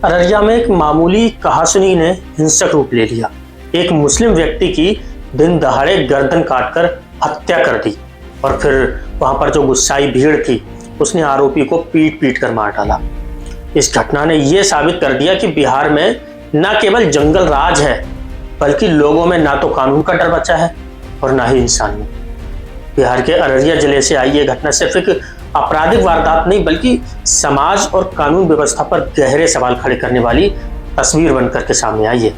अररिया में एक मामूली कहासुनी ने हिंसक रूप ले लिया। एक मुस्लिम व्यक्ति की दिन दहाड़े गर्दन काटकर हत्या कर दी और फिर वहां पर जो गुस्साई भीड़ थी उसने आरोपी को पीट पीट कर मार डाला। इस घटना ने यह साबित कर दिया कि बिहार में न केवल जंगल राज है बल्कि लोगों में ना तो कानून का डर बचा है और ना ही इंसानियत। बिहार के अररिया जिले से आई ये घटना सिर्फ एक आपराधिक वारदात नहीं बल्कि समाज और कानून व्यवस्था पर गहरे सवाल खड़े करने वाली तस्वीर बनकर के सामने आई है।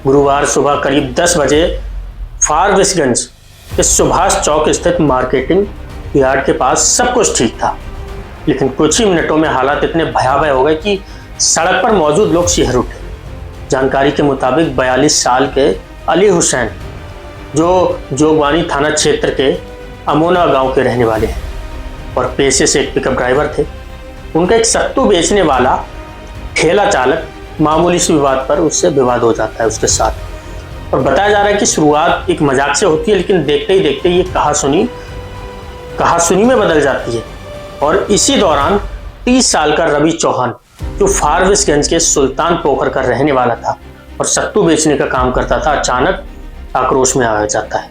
गुरुवार सुबह करीब 10 बजे फारबिसगंज के सुभाष चौक स्थित मार्केटिंग यार्ड के पास सब कुछ ठीक था, लेकिन कुछ ही मिनटों में हालात इतने भयावह हो गए कि सड़क पर मौजूद लोग सिहर उठे। जानकारी के मुताबिक 42 साल के अली हुसैन जो जोगवानी थाना क्षेत्र के अमोना गांव के रहने वाले हैं और पेशे से एक पिकअप ड्राइवर थे। उनका एक सत्तू बेचने वाला ठेला चालक मामूली से विवाद पर उससे विवाद हो जाता है उसके साथ, और बताया जा रहा है कि शुरुआत एक मजाक से होती है लेकिन देखते ही देखते ये कहासुनी में बदल जाती है। और इसी दौरान 30 साल का रवि चौहान जो फारबिसगंज के सुल्तान पोखर का रहने वाला था और सत्तू बेचने का काम करता था, अचानक आक्रोश में आ जाता है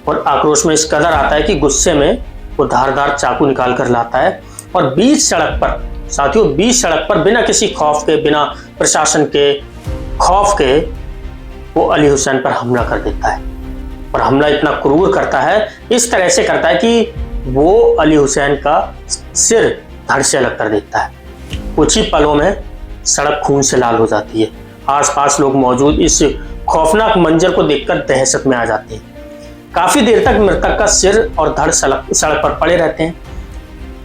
और आक्रोश में इस कदर आता है कि गुस्से में वो धारदार चाकू निकाल कर लाता है और बीच सड़क पर बिना किसी खौफ के, बिना प्रशासन के खौफ के वो अली हुसैन पर हमला कर देता है। और हमला इतना क्रूर करता है, इस तरह से करता है कि वो अली हुसैन का सिर धड़ से अलग कर देता है। कुछ ही पलों में सड़क खून से लाल हो जाती है। आसपास लोग मौजूद इस खौफनाक मंजर को देखकर दहशत में आ जाते हैं। काफी देर तक मृतक का सिर और धड़ सड़क पर पड़े रहते हैं,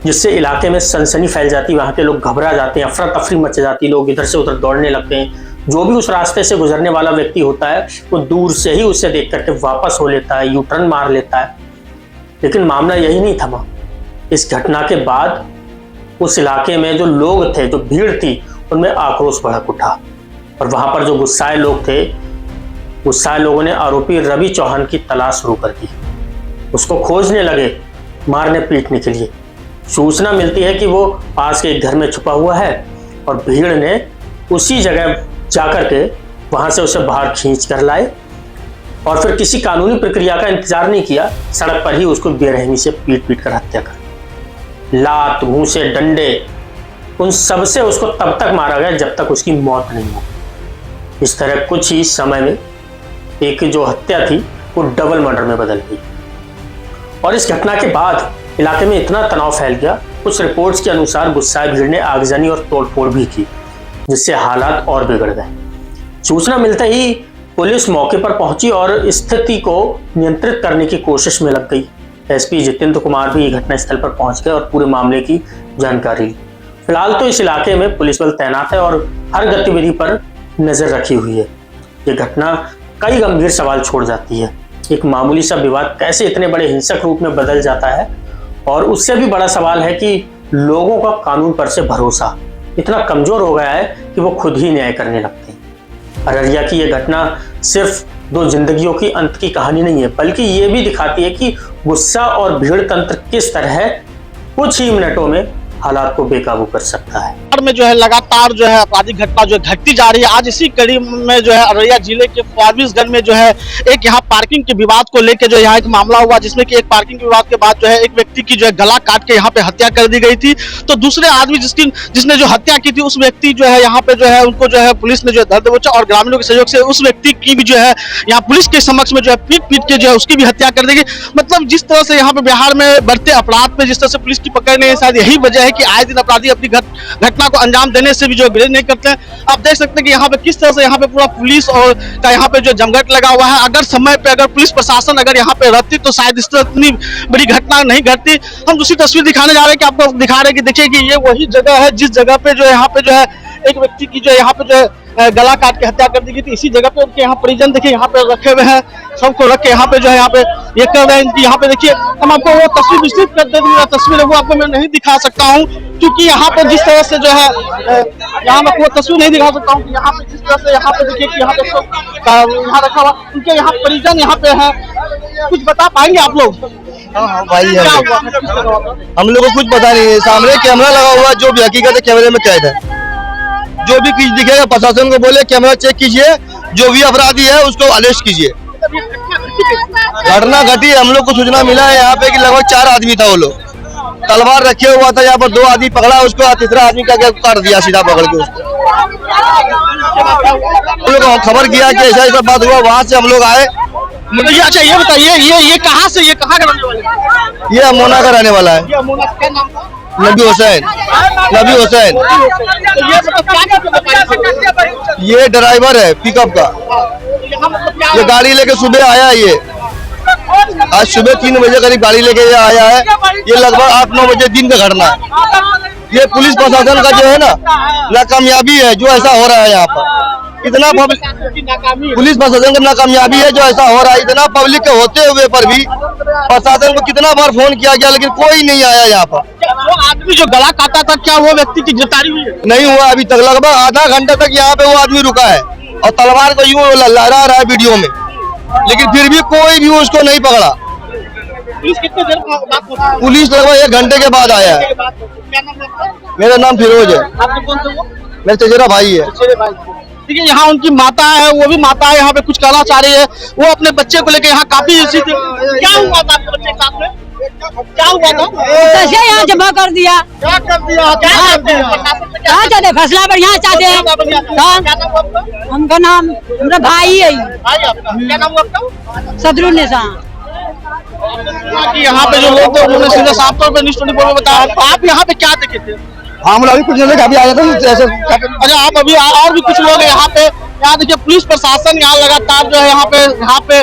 जिससे इलाके में सनसनी फैल जाती है। वहां के लोग घबरा जाते हैं, अफरा तफरी मच जाती है, लोग इधर से उधर दौड़ने लगते हैं। जो भी उस रास्ते से गुजरने वाला व्यक्ति होता है वो दूर से ही उसे देख करके वापस हो लेता है, यू टर्न मार लेता है। लेकिन मामला यही नहीं थमा। इस घटना के बाद उस इलाके में जो लोग थे, जो भीड़ थी, उनमें आक्रोश भड़क उठा और वहां पर जो गुस्साए लोग थे, गुस्साए लोगों ने आरोपी रवि चौहान की तलाश शुरू कर दी। उसको खोजने लगे मारने पीटने के लिए। सूचना मिलती है कि वो पास के एक घर में छुपा हुआ है और भीड़ ने उसी जगह जाकर के वहां से उसे बाहर खींच कर लाए और फिर किसी कानूनी प्रक्रिया का इंतजार नहीं किया, सड़क पर ही उसको बेरहमी से पीट पीट कर हत्या कर लात, घूंसे, डंडे, उन सब से उसको तब तक मारा गया जब तक उसकी मौत नहीं हो। इस तरह कुछ ही समय में एक जो हत्या थी वो डबल मर्डर में बदल गई। और इस घटना के बाद इलाके में इतना तनाव फैल गया, कुछ रिपोर्ट्स के अनुसार गुस्साए भीड़ ने आगजनी और तोड़फोड़ भी की, जिससे हालात और बिगड़ गए। सूचना मिलते ही पुलिस मौके पर पहुंची और स्थिति को नियंत्रित करने की कोशिश में लग गई। एसपी जितेंद्र कुमार भी घटनास्थल पर पहुंच गए और पूरे मामले की जानकारी ली। फिलहाल तो इस इलाके में पुलिस बल तैनात है और हर गतिविधि पर नजर रखी हुई है। ये घटना कई गंभीर सवाल छोड़ जाती है। एक मामूली सा विवाद कैसे इतने बड़े हिंसक रूप में बदल जाता है, और उससे भी बड़ा सवाल है कि लोगों का कानून पर से भरोसा इतना कमजोर हो गया है कि वो खुद ही न्याय करने लगते हैं। अररिया की ये घटना सिर्फ 2 जिंदगियों की अंत की कहानी नहीं है, बल्कि ये भी दिखाती है कि गुस्सा और भीड़ तंत्र किस तरह कुछ ही मिनटों में हालात को बेकाबू कर सकता है। में जो है लगातार जो है आपराधिक घटना जो घटती जा रही है। आज इसी कड़ी में जो है अररिया जिले के फारबिसगंज में जो है एक यहाँ पार्किंग के विवाद को लेकर जो यहाँ एक मामला हुआ, जिसमें कि एक पार्किंग के विवाद के बाद जो है एक व्यक्ति की जो है गला काट के यहाँ पे हत्या कर दी गई थी। तो दूसरे आदमी जिसने जो हत्या की थी उस व्यक्ति जो है यहाँ पे जो है उनको जो है पुलिस ने जो दर्द दबोचा और ग्रामीणों के सहयोग से उस व्यक्ति की भी जो है यहाँ पुलिस के समक्ष में जो है पीट पीट के जो है उसकी भी हत्या कर दी गई। मतलब जिस तरह से यहाँ पे बिहार में बढ़ते अपराध पे जिस तरह से पुलिस की पकड़ नहीं है, शायद यही वजह है कि आए दिन अपराधी अपनी घटना को अंजाम देने से भी जो ग्रेज नहीं करते हैं। आप देख सकते हैं कि यहाँ पे किस तरह से यहाँ पे पूरा पुलिस और का यहाँ पे जो जमघट लगा हुआ है। अगर समय पे अगर पुलिस प्रशासन अगर यहाँ पे रहती तो शायद इस तरह इतनी बड़ी घटना नहीं घटती। हम दूसरी तस्वीर दिखाने जा रहे हैं कि आपको दिखा रहे हैं कि देखिए कि ये वही जगह है जिस जगह पे जो यहाँ पे जो है एक व्यक्ति की जो यहाँ पे जो है गला काट के हत्या कर दी गई थी। इसी जगह पे उनके यहाँ परिजन देखिए यहाँ पे रखे हुए हैं, सबको रख के यहाँ पे जो है यहाँ पे ये कर रहे हैं। इनकी यहाँ पे देखिए हम आपको वो तस्वीर विस्तृत कर दे दी, तस्वीर है वो आपको मैं नहीं दिखा सकता हूँ क्योंकि यहाँ पे जिस तरह से जो है यहाँ मैं वो तस्वीर नहीं दिखा सकता हूँ। यहाँ पे जिस तरह से यहाँ पे देखिए कि यहाँ पे यहाँ रखा हुआ, उनके यहाँ परिजन यहाँ पे है। कुछ बता पाएंगे आप लोग? हाँ भाई हम लोग को कुछ पता नहीं है। सामने कैमरा लगा हुआ जो भी हकीकत है कैमरे में कैद है। जो भी चीज दिखेगा प्रशासन को बोले कैमरा चेक कीजिए, जो भी अपराधी है उसको अरेस्ट कीजिए। घटना घटी, हम लोग को सूचना मिला है यहाँ पे कि लगभग 4 आदमी था, वो लोग तलवार रखे हुआ था, यहाँ पर 2 आदमी पकड़ा उसको, तीसरा आदमी का काट दिया सीधा पकड़ के उसको। हम लोग खबर किया कि ऐसा ऐसा बात हुआ, वहाँ से हम लोग आए। मुझे अच्छा ये बताइए, ये कहाँ से, ये कहाँ का रहने वाले हैं? ये अमोना का रहने वाला है, ये अमोना का नाम था? नबी हुसैन। नबी हुसैन तो ये मतलब क्या करते हैं? ये ड्राइवर है पिकअप का। यहाँ मतलब क्या ये गाड़ी लेके सुबह आया है, ये आज सुबह 3 बजे करीब गाड़ी लेके ये आया है। ये लगभग 8-9 बजे दिन का घटना है। ये पुलिस प्रशासन का जो है ना नाकामयाबी है जो ऐसा हो रहा है यहाँ पर। इतना पुलिस प्रशासन की नाकामयाबी है जो ऐसा हो रहा है। इतना पब्लिक के होते हुए पर भी प्रशासन को कितना बार फोन किया गया लेकिन कोई नहीं आया यहाँ पर। वो आदमी जो गला काटा था, क्या वो व्यक्ति की गिरफ्तारी हुई है? नहीं हुआ अभी तक। लगभग आधा घंटा तक यहाँ पे वो आदमी रुका है और तलवार को यूं लहरा रहा है वीडियो में, लेकिन फिर भी कोई भी उसको नहीं पकड़ा। पुलिस कितने देर बाद पहुंची? पुलिस लगभग 1 घंटे के बाद आया है। क्या नाम है आपका? मेरा नाम फिरोज है। आपने कौन से वो? मेरा चचेरा भाई है। ठीक है, यहाँ उनकी माता है, वो भी माता है, यहाँ पे कुछ कहना चाह रही है। वो अपने बच्चे को लेकर यहाँ काफी क्या हुआ था आपके बच्चे के साथ में? क्या हुआ था? कैसे यहाँ जमा कर दिया? क्या कर दिया? क्या कर दिया? कहाँ चाहते? फैसला बढ़िया चाहते हैं। क्या नाम हुआ आपका? हमका नाम मेरा भाई है, भाई आपका क्या नाम हुआ आपका? सदरुल निशान। कि यहाँ पे जो लोग थे उन्होंने सीधा साफ तौर पे न्यूज़ 24 में बताया। आप यहाँ पे क्या देखे थे? हम अभी कुछ नहीं, अभी आया था ऐसे। अच्छा, आप अभी और भी कुछ लोग यहाँ पे, यहाँ देखिए पुलिस प्रशासन यहाँ लगातार जो है यहाँ पे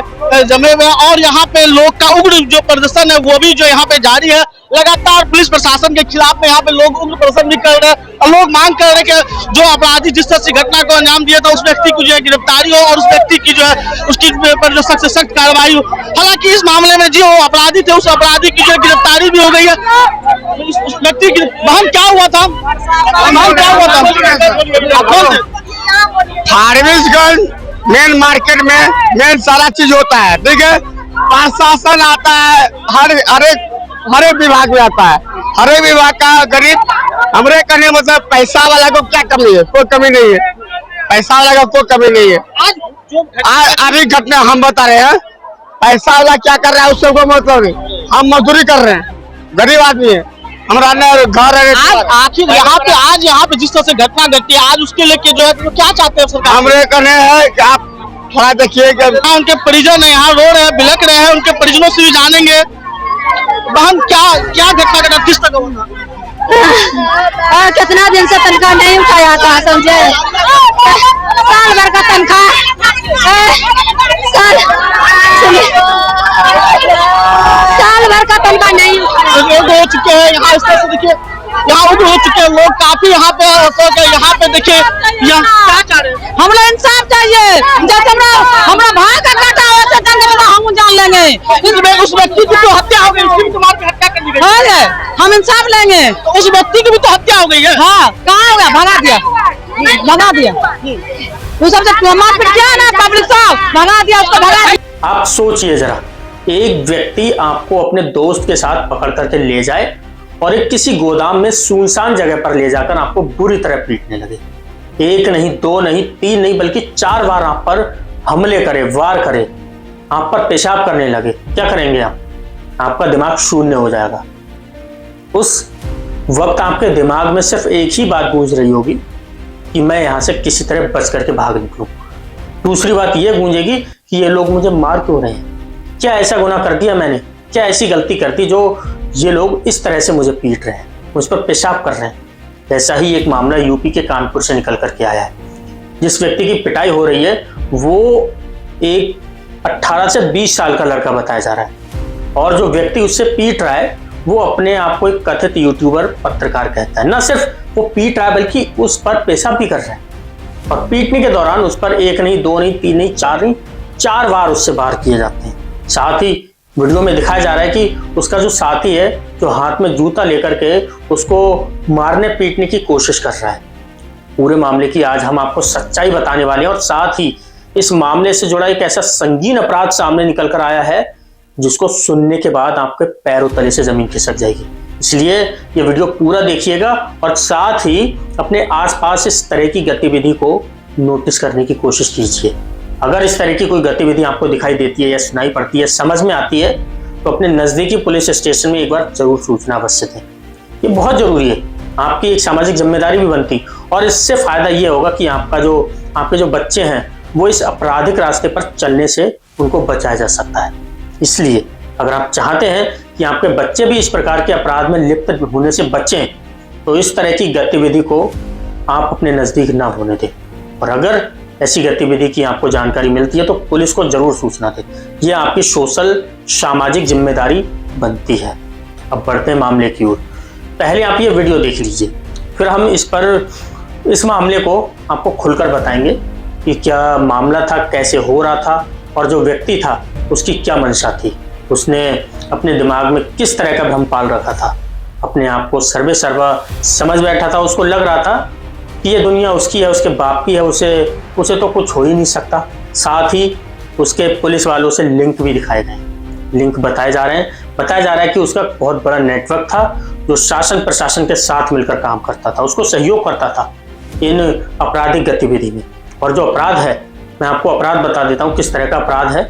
जमे हुए हैं और यहाँ पे लोग का उग्र जो प्रदर्शन है वो भी जो यहाँ पे जारी है। लगातार पुलिस प्रशासन के खिलाफ में यहाँ पे लोग उग्र प्रदर्शन भी कर रहे हैं और लोग मांग कर रहे हैं कि जो अपराधी जिस तरह से घटना को अंजाम दिया था उस व्यक्ति को जो है गिरफ्तारी हो और उस व्यक्ति की जो है उसकी पर जो सख्त से सख्त कार्रवाई हो। हालांकि इस मामले में जो अपराधी थे उस अपराधी की जो गिरफ्तारी भी हो गई है। उस व्यक्ति की बहन क्या हुआ था? बहन क्या हुआ था? फारबिसगंज मेन मार्केट में मेन सारा चीज होता है, ठीक है। प्रशासन आता है, हर एक विभाग में आता है। हर एक विभाग का गरीब हमरे करने मतलब पैसा वाला को क्या कमी है? कोई कमी नहीं है। पैसा वाला का कोई कमी नहीं है। आज अभी घटना हम बता रहे हैं, पैसा वाला क्या कर रहा है उससे कोई मतलब नहीं। हम मजदूरी कर रहे हैं, गरीब आदमी है, हमारा घर है। आखिर यहाँ पे जिस तरह से घटना घटी आज उसके लेके जो है तो क्या चाहते हैं सरकार? हमरे कहने हैं कि आप थोड़ा देखिए कि उनके परिजन है यहाँ रो रहे हैं, बिलक रहे हैं, उनके परिजनों से भी जानेंगे। बहन क्या घटना घटा, किस तरह हुआ? कितना दिन से तनख्वाह नहीं उठाया था, समझे? साल भर का तनख्वाह, साल भर का तनख्वाह नहीं हो चुके हैं यहाँ। इस तरह से देखिए यहाँ उग्र हो चुके हैं लोग काफी यहाँ पे। यहाँ पे देखिए यहाँ क्या चाह रहे हैं? हमरा इंसाफ चाहिए। जब हमरा भाई का काटा हुआ था हम जान लेंगे। उस व्यक्ति की तो हत्या हो गई, उसकी भी तुम्हारे पे हत्या कर दी गई है। हम इंसाफ लेंगे। तो उस व्यक्ति की भी तो हत्या हो गई है। हाँ, कहाँ हो गया? भगा दिया। वो सबसे मारपीट किया ना, पब्लिक साहब भगा दिया, उसको भगा दिया। आप सोचिए जरा, एक व्यक्ति आपको अपने दोस्त के साथ पकड़ करके ले जाए और एक किसी गोदाम में सुनसान जगह पर ले जाकर आपको बुरी तरह पीटने लगे। 1 नहीं, 2 नहीं, 3 नहीं, बल्कि 4 बार आप पर हमले करे, वार करे, आप पर पेशाब करने लगे। क्या करेंगे आप? आपका दिमाग शून्य हो जाएगा। उस वक्त आपके दिमाग में सिर्फ एक ही बात गूंज रही होगी कि मैं यहां से किसी तरह बच करके भाग निकलूं। दूसरी बात यह गूंजेगी कि ये लोग मुझे मार क्यों रहे हैं? क्या ऐसा गुनाह कर दिया मैंने? क्या ऐसी गलती कर दी जो ये लोग इस तरह से मुझे पीट रहे हैं, मुझ पर पेशाब कर रहे हैं? ऐसा ही एक मामला यूपी के कानपुर से निकल करके आया है। जिस व्यक्ति की पिटाई हो रही है वो एक 18 से 20 साल का लड़का बताया जा रहा है और जो व्यक्ति उससे पीट रहा है वो अपने आप को एक कथित यूट्यूबर पत्रकार कहता है। न सिर्फ वो पीट रहा है बल्कि उस पर पेशाब भी कर रहा है और पीटने के दौरान उस पर 1 नहीं, 2 नहीं, 3 नहीं, 4 नहीं, 4 बार उससे वार किए जाते हैं। साथ ही वीडियो में दिखाया जा रहा है कि उसका जो साथी है जो हाथ में जूता लेकर के उसको मारने पीटने की कोशिश कर रहा है। पूरे मामले की आज हम आपको सच्चाई बताने वाले हैं और साथ ही इस मामले से जुड़ा एक ऐसा संगीन अपराध सामने निकल कर आया है जिसको सुनने के बाद आपके पैरों तले से जमीन खिसक जाएगी। इसलिए ये वीडियो पूरा देखिएगा और साथ ही अपने आसपास इस तरह की गतिविधि को नोटिस करने की कोशिश कीजिए। अगर इस तरह की कोई गतिविधि आपको दिखाई देती है या सुनाई पड़ती है, समझ में आती है, तो अपने नज़दीकी पुलिस स्टेशन में एक बार जरूर सूचना अवश्य दें। ये बहुत जरूरी है, आपकी एक सामाजिक जिम्मेदारी भी बनती और इससे फायदा ये होगा कि आपके जो बच्चे हैं वो इस आपराधिक रास्ते पर चलने से उनको बचाया जा सकता है। इसलिए अगर आप चाहते हैं कि आपके बच्चे भी इस प्रकार के अपराध में लिप्त होने से बचें, तो इस तरह की गतिविधि को आप अपने नज़दीक ना होने दें। और अगर ऐसी गतिविधि की आपको जानकारी मिलती है तो पुलिस को जरूर सूचना दें। यह आपकी सोशल सामाजिक जिम्मेदारी बनती है। अब बढ़ते हैं मामले की ओर। पहले आप ये वीडियो देख लीजिए, फिर हम इस मामले को आपको खुलकर बताएंगे कि क्या मामला था, कैसे हो रहा था और जो व्यक्ति था उसकी क्या मंशा थी। उसने अपने दिमाग में किस तरह का भ्रम पाल रखा था, अपने आप को सर्वा समझ बैठा था। उसको लग रहा था कि ये दुनिया उसकी है, उसके बाप की है, उसे तो कुछ हो ही नहीं सकता। साथ ही उसके पुलिस वालों से लिंक भी दिखाए गए, लिंक बताया जा रहा है कि उसका बहुत बड़ा नेटवर्क था जो शासन प्रशासन के साथ मिलकर काम करता था, उसको सहयोग करता था इन आपराधिक गतिविधि में। और जो अपराध है, मैं आपको अपराध बता देता हूँ किस तरह का अपराध है।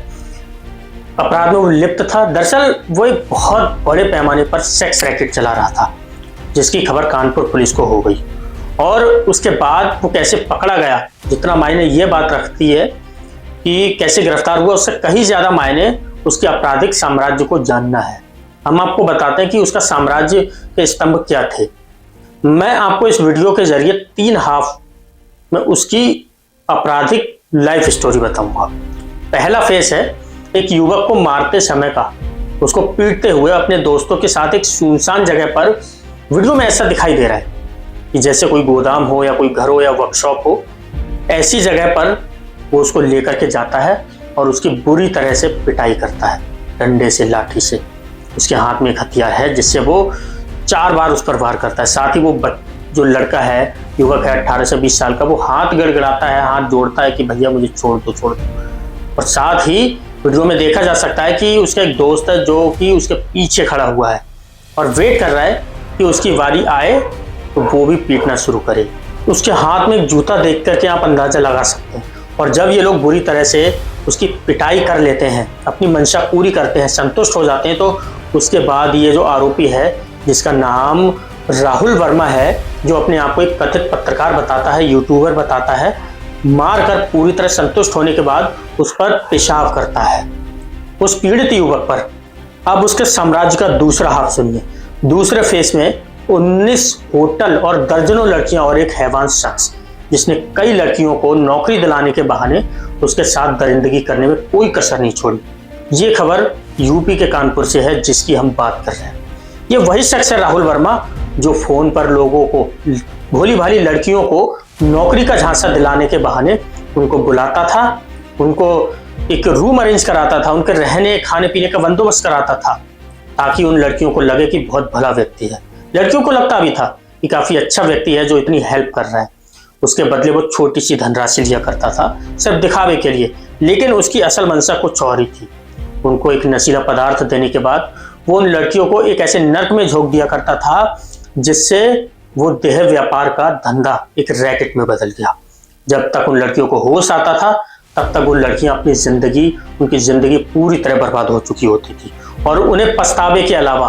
अपराध में वो लिप्त था। दरअसल वो एक बहुत बड़े पैमाने पर सेक्स रैकेट चला रहा था, जिसकी खबर कानपुर पुलिस को हो गई। और उसके बाद वो कैसे पकड़ा गया, जितना मायने ये बात रखती है कि कैसे गिरफ्तार हुआ, उससे कहीं ज्यादा मायने उसके आपराधिक साम्राज्य को जानना है। हम आपको बताते हैं कि उसका साम्राज्य के स्तंभ क्या थे। मैं आपको इस वीडियो के जरिए 3 हाफ में उसकी आपराधिक लाइफ स्टोरी बताऊंगा। पहला फेस है एक युवक को मारते समय का, उसको पीटते हुए अपने दोस्तों के साथ एक सुनसान जगह पर। वीडियो में ऐसा दिखाई दे रहा है कि जैसे कोई गोदाम हो या कोई घर हो या वर्कशॉप हो, ऐसी जगह पर वो उसको लेकर के जाता है और उसकी बुरी तरह से पिटाई करता है, डंडे से, लाठी से। उसके हाथ में एक हथियार है जिससे वो 4 बार उस पर वार करता है। साथ ही वो जो लड़का है, युवक है 18 से 20 साल का, वो हाथ गड़गड़ाता है, हाथ जोड़ता है कि भैया मुझे छोड़ दो। और साथ ही वीडियो में देखा जा सकता है कि उसका एक दोस्त है जो कि उसके पीछे खड़ा हुआ है और वेट कर रहा है कि उसकी बारी आए तो वो भी पीटना शुरू करे। उसके हाथ में एक जूता देख करके आप अंदाजा लगा सकते हैं। और जब ये लोग बुरी तरह से उसकी पिटाई कर लेते हैं, अपनी मंशा पूरी करते हैं, संतुष्ट हो जाते हैं, तो उसके बाद ये जो आरोपी है, जिसका नाम राहुल वर्मा है, जो अपने आप को एक कथित पत्रकार बताता है, यूट्यूबर बताता है, मार कर पूरी तरह संतुष्ट होने के बाद उस पर पेशाब करता है, उस पीड़ित युवक पर। अब उसके साम्राज्य का दूसरा हाथ सुनिए। दूसरे फेस में 19 होटल और दर्जनों लड़कियां और एक हैवान शख्स, जिसने कई लड़कियों को नौकरी दिलाने के बहाने उसके साथ दरिंदगी करने में कोई कसर नहीं छोड़ी। ये खबर यूपी के कानपुर से है जिसकी हम बात कर रहे हैं। ये वही शख्स है राहुल वर्मा जो फोन पर लोगों को, भोली भाली लड़कियों को नौकरी का झांसा दिलाने के बहाने उनको बुलाता था, उनको एक रूम अरेंज कराता था, उनके रहने खाने पीने का बंदोबस्त कराता था, ताकि उन लड़कियों को लगे कि बहुत भला व्यक्ति है। लड़कियों को लगता भी था कि काफी अच्छा व्यक्ति है जो इतनी हेल्प कर रहा है। उसके बदले वो छोटी सी धनराशि लिया करता था, सिर्फ दिखावे के लिए। लेकिन उसकी असल मंशा कुछ और ही थी। उनको एक नशीला पदार्थ देने के बाद वो उन लड़कियों को एक ऐसे नर्क में झोंक दिया करता था जिससे वो देह व्यापार का धंधा एक रैकेट में बदल गया। जब तक उन लड़कियों को होश आता था तब तक वो लड़कियां उनकी जिंदगी पूरी तरह बर्बाद हो चुकी होती थी और उन्हें पछतावे के अलावा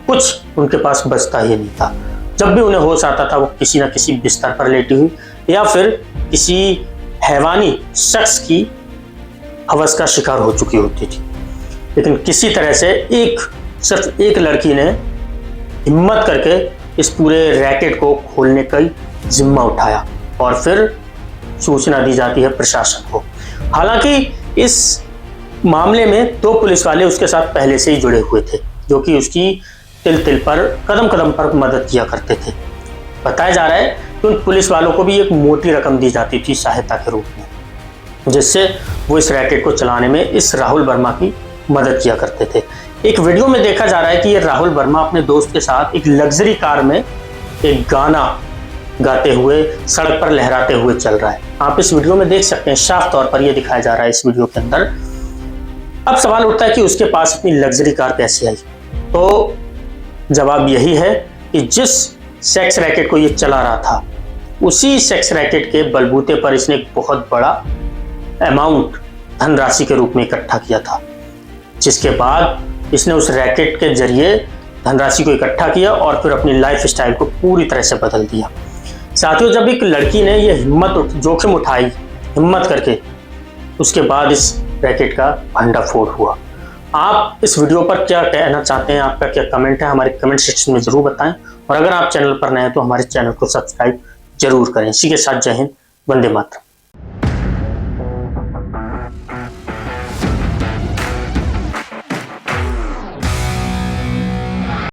कुछ उनके पास बचता ही नहीं था। जब भी उन्हें होश आता था वो किसी न किसी बिस्तर पर लेटी हुई या फिर किसी हैवानी शख्स की हवस का शिकार हो चुकी होती थी। लेकिन किसी तरह से सिर्फ एक लड़की ने हिम्मत करके इस पूरे रैकेट को खोलने का जिम्मा उठाया और फिर सूचना दी जाती है प्रशासन को। हालांकि इस मामले में 2 पुलिस वाले उसके साथ पहले से ही जुड़े हुए थे, जो कि उसकी तिल तिल पर, कदम कदम पर मदद किया करते थे। बताया जा रहा है कि उन पुलिस वालों को भी एक मोटी रकम दी जाती थी सहायता के रूप में, जिससे वो इस रैकेट को चलाने में इस राहुल वर्मा की मदद किया करते थे। एक वीडियो में देखा जा रहा है कि ये राहुल वर्मा अपने दोस्त के साथ एक लग्जरी कार में एक गाना गाते हुए सड़क पर लहराते हुए चल रहा है। आप इस वीडियो में देख सकते हैं, साफ तौर पर यह दिखाया जा रहा है इस वीडियो के अंदर। अब सवाल उठता है कि उसके पास इतनी लग्जरी कार कैसे आई। तो जवाब यही है कि जिस सेक्स रैकेट को ये चला रहा था, उसी सेक्स रैकेट के बलबूते पर इसने एक बहुत बड़ा अमाउंट धनराशि के रूप में इकट्ठा किया था, जिसके बाद इसने उस रैकेट के जरिए धनराशि को इकट्ठा किया और फिर अपनी लाइफ स्टाइल को पूरी तरह से बदल दिया। साथियों, जब एक लड़की ने ये जोखिम उठाई, हिम्मत करके, उसके बाद इस रैकेट का भंडाफोड़ हुआ। आप इस वीडियो पर क्या कहना चाहते हैं, आपका क्या कमेंट है, हमारे कमेंट सेक्शन में जरूर बताएं। और अगर आप चैनल पर नए हैं तो हमारे चैनल को सब्सक्राइब जरूर करें। इसी के साथ जय हिंद, वंदे मातरम।